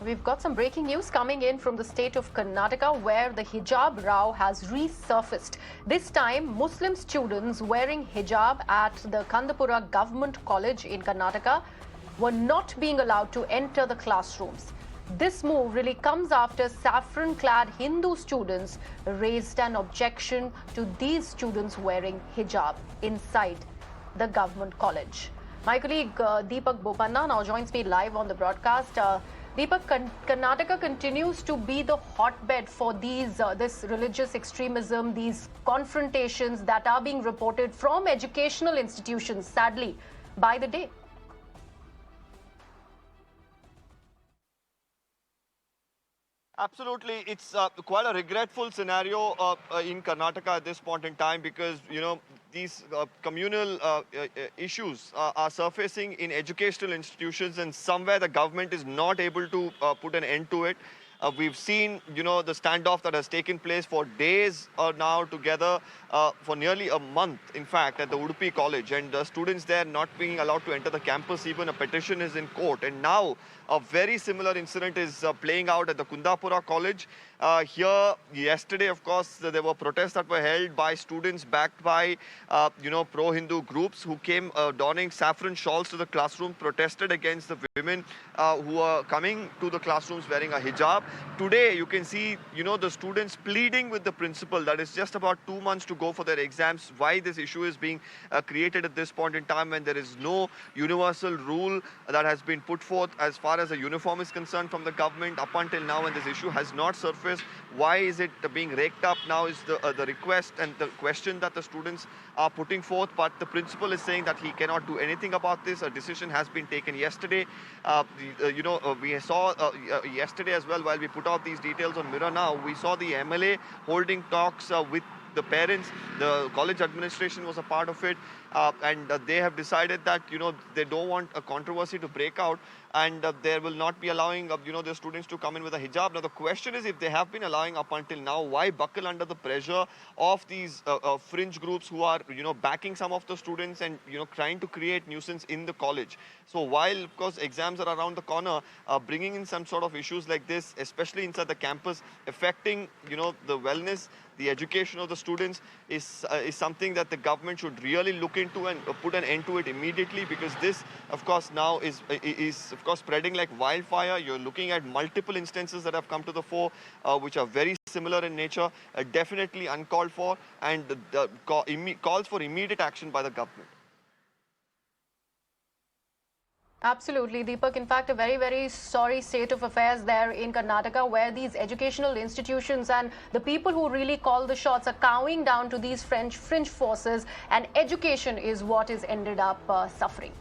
We've got some breaking news coming in from the state of Karnataka, where the hijab row has resurfaced. This time, Muslim students wearing hijab at the Kundapura Government College in Karnataka were not being allowed to enter the classrooms. This move really comes after saffron-clad Hindu students raised an objection to these students wearing hijab inside the government college. My colleague Deepak Bopanna now joins me live on the broadcast. Deepak, Karnataka continues to be the hotbed for this religious extremism, these confrontations that are being reported from educational institutions, sadly, by the day. Absolutely. It's quite a regretful scenario in Karnataka at this point in time because, these communal issues are surfacing in educational institutions, and somewhere the government is not able to put an end to it. We've seen, the standoff that has taken place for days now together, for nearly a month, in fact, at the Udupi College. And students there not being allowed to enter the campus, even a petition is in court. And now a very similar incident is playing out at the Kundapura College. Here, yesterday, of course, there were protests that were held by students backed by, pro-Hindu groups who came donning saffron shawls to the classroom, protested against the women who are coming to the classrooms wearing a hijab. Today, you can see, the students pleading with the principal that it's just about 2 months to go for their exams. Why this issue is being created at this point in time when there is no universal rule that has been put forth as far as a uniform is concerned from the government up until now, and this issue has not surfaced. Why is it being raked up now is the request and the question that the students are putting forth. But the principal is saying that he cannot do anything about this. A decision has been taken yesterday. We saw yesterday as well, while we put out these details on Mirror Now, we saw the MLA holding talks with the parents. The college administration was a part of it, and they have decided that they don't want a controversy to break out, and they will not be allowing the students to come in with a hijab. Now the question is, if they have been allowing up until now, why buckle under the pressure of these fringe groups who are backing some of the students and trying to create nuisance in the college? So while of course exams are around the corner, bringing in some sort of issues like this, especially inside the campus, affecting the wellness, the education of the students, is something that the government should really look into and put an end to it immediately, because this of course now is of course spreading like wildfire. You're looking at multiple instances that have come to the fore, which are very similar in nature, definitely uncalled for, and calls for immediate action by the government. Absolutely, Deepak. In fact, a very, very sorry state of affairs there in Karnataka, where these educational institutions and the people who really call the shots are cowing down to these fringe forces, and education is what is ended up suffering.